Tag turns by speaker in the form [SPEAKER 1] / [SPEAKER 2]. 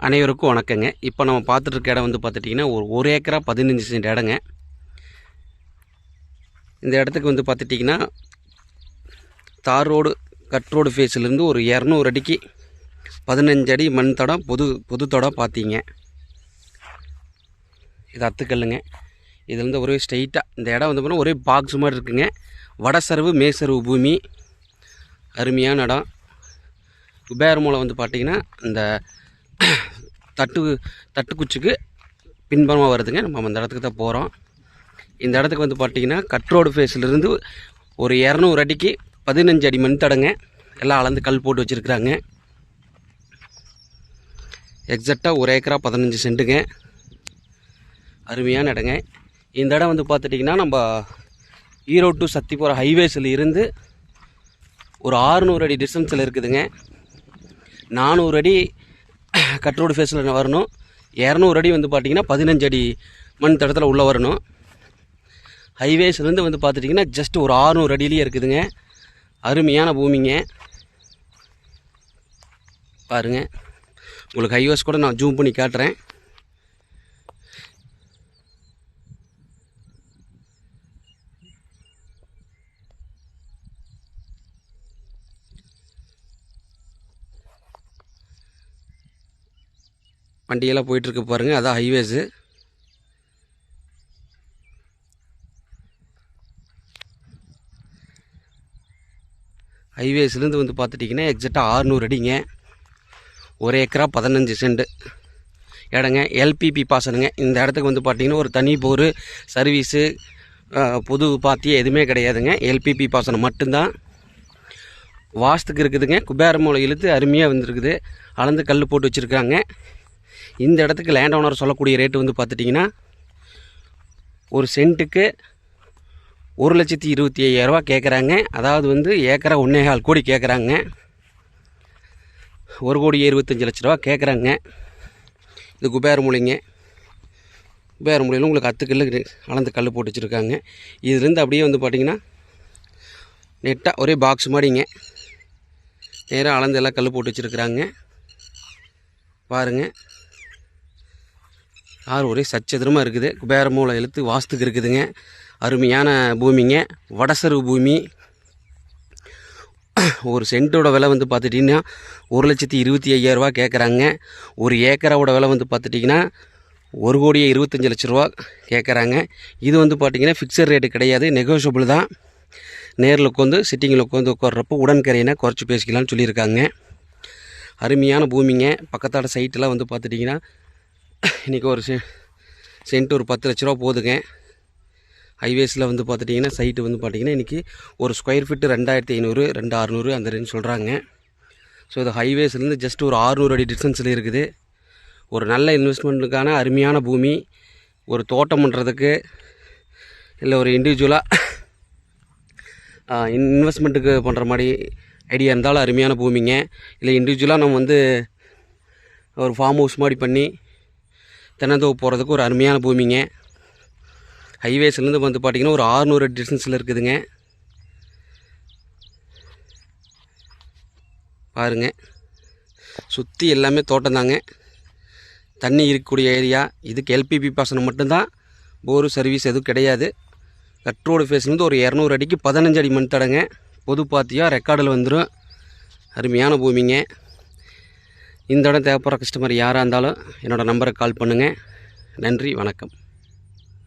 [SPEAKER 1] அனைவருக்கும் வணக்கங்க. இப்போ நம்ம பார்த்துட்டு இருக்க இடம் வந்து பார்த்துட்டிங்கன்னா ஒரு ஏக்கரா 15 சென்ட் இடங்க. இந்த இடத்துக்கு வந்து பார்த்துட்டிங்கன்னா தார் ரோடு கட் ரோடு ஃபேஸ்லேருந்து ஒரு 200 அடிக்கு 15 அடி மண் தடம் பொது தடம் பார்த்தீங்க. இது அத்துக்கல்லுங்க. இதுலேருந்து ஒரே ஸ்ட்ரைட்டாக இந்த இடம் வந்து பார்த்தீங்கன்னா ஒரே பாக்ஸ் மாதிரி இருக்குங்க. வடசருவு மேசருவு பூமி, அருமையான இடம். குபேரமூலை வந்து பார்த்திங்கன்னா இந்த தட்டுக்குச்சிக்கு பின்புறமாக வருதுங்க. நம்ம அந்த இடத்துக்கு தான் போகிறோம். இந்த இடத்துக்கு வந்து பார்த்திங்கன்னா கட்ரோடு ஃபேஸ்லேருந்து ஒரு 200 அடிக்கு 15 அடி மண் தடங்க. எல்லாம் அளந்து கல் போட்டு வச்சுருக்குறாங்க. எக்ஸாக்டாக ஒரு ஏக்கரா 15 சென்ட்டுங்க. அருமையான இடங்க. இந்த இடம் வந்து பார்த்துட்டிங்கன்னா நம்ம ஈரோடு டு சத்தி போகிற ஹைவேஸில் இருந்து ஒரு 600 அடி டிஸ்டன்ஸில் இருக்குதுங்க. 400 அடி கட்ரோடு ஃபேஸில் வரணும். 200 அடி வந்து பார்த்திங்கன்னா 15 அடி மண் தடத்தில் உள்ளே வரணும். ஹைவேஸ்லேருந்து வந்து பார்த்துட்டிங்கன்னா ஜஸ்ட் ஒரு 600 அடியிலேயே இருக்குதுங்க. அருமையான பூமிங்க. பாருங்கள், உங்களுக்கு ஹைவேஸ் கூட நான் ஜூம் பண்ணி காட்டுறேன். வண்டியெல்லாம் போயிட்டுருக்கு பாருங்கள், அதான் ஹைவேஸு. ஹைவேஸ்லேருந்து வந்து பார்த்துட்டிங்கன்னா எக்ஸாக்டாக 600 அடிங்க. ஒரு ஏக்கரா 15 சென்ட் இடங்க. எல்பிபி பாசனுங்க. இந்த இடத்துக்கு வந்து பார்த்திங்கன்னா ஒரு தனி போர் சர்வீஸு பொது பாத்தியம் எதுவுமே கிடையாதுங்க. எல்பிபி பாசனம் மட்டும்தான். வாஸ்துக்கு இருக்குதுங்க. குபேரமூலை இழுத்து அருமையாக வந்துருக்குது. அளந்து கல் போட்டு வச்சுருக்காங்க. இந்த இடத்துக்கு லேண்ட் ஓனர் சொல்லக்கூடிய ரேட்டு வந்து பார்த்துட்டிங்கன்னா ஒரு சென்ட்டுக்கு 1,25,000 கேட்குறாங்க. அதாவது வந்து ஏக்கரா 1,4 கோடி கேட்குறாங்க. 1,25,00,000 கேட்குறாங்க. இது குபேரமூலைங்க. குபேரமூலையில் உங்களுக்கு 10 கல் அளந்து கல் போட்டு வச்சுருக்காங்க. இதுலேருந்து அப்படியே வந்து பார்த்திங்கன்னா நெட்டாக ஒரே பாக்ஸ் மாதிரிங்க. நேராக அளந்து எல்லாம் கல் போட்டு வச்சுருக்குறாங்க. பாருங்கள், ஆறு ஒரே சச்சதுரமாக இருக்குது. குபேரமூலை இழுத்து வாஸ்துக்கு இருக்குதுங்க. அருமையான பூமிங்க. வடசருவு பூமி. ஒரு சென்ட்டோட விலை வந்து பார்த்துட்டிங்கன்னா 1,25,000 கேட்குறாங்க. ஒரு ஏக்கராவோட விலை வந்து பார்த்துட்டிங்கன்னா 1,25,00,000 கேட்குறாங்க. இது வந்து பார்த்திங்கன்னா ஃபிக்ஸட் ரேட்டு கிடையாது, நெகோஷியபிள் தான். நேரில் உட்காந்து சிட்டிங்கில் உட்காந்து உட்கார்றப்போ உடன்கரையினா குறைச்சி பேசிக்கலாம்னு சொல்லியிருக்காங்க. அருமையான பூமிங்க. பக்கத்தாட சைட்டெலாம் வந்து பார்த்துட்டிங்கன்னா இன்றைக்கி ஒரு சென்ட் ஒரு 10 லட்ச ரூபா போகுதுங்க. ஹைவேஸில் வந்து பார்த்துட்டிங்கன்னா சைட்டு வந்து பார்த்திங்கன்னா இன்றைக்கி ஒரு ஸ்கொயர் ஃபீட்டு 2,500 2,600 அந்த ரேஞ்ச் சொல்கிறாங்க. ஸோ இது ஹைவேஸ்லேருந்து ஜஸ்ட் ஒரு 600 அடி டிஸ்டன்ஸில் இருக்குது. ஒரு நல்ல இன்வெஸ்ட்மெண்ட்டுக்கான அருமையான பூமி. ஒரு தோட்டம் பண்ணுறதுக்கு இல்லை ஒரு இண்டிவிஜுவலாக இன்வெஸ்ட்மெண்ட்டுக்கு பண்ணுற மாதிரி ஐடியா இருந்தாலும் அருமையான பூமிங்க. இல்லை இண்டிவிஜுவலாக நம்ம வந்து ஒரு ஃபார்ம் ஹவுஸ் மாதிரி பண்ணி தென்னந்தோப்பு போகிறதுக்கு ஒரு அருமையான பூமிங்க. ஹைவேஸ்லேருந்து வந்து பார்த்திங்கன்னா ஒரு 600 அடி டிஸ்டன்ஸில் இருக்குதுங்க. பாருங்கள், சுற்றி எல்லாமே தோட்டம் தாங்க. தண்ணி இருக்கக்கூடிய ஏரியா. இதுக்கு எல்பிபி பாசனம் மட்டும்தான், போரு சர்வீஸ் எதுவும் கிடையாது. கட்ரோடு ஃபேஸ்லேருந்து ஒரு 200 அடிக்கு 15 அடி மண் தடங்க. பொது பாத்தியா ரெக்கார்டில் வந்துடும். அருமையான பூமிங்க. இந்த இடம் தேவைப்படுற கஸ்டமர் யாராக இருந்தாலும் என்னோடய நம்பருக்கு கால் பண்ணுங்கள். நன்றி, வணக்கம்.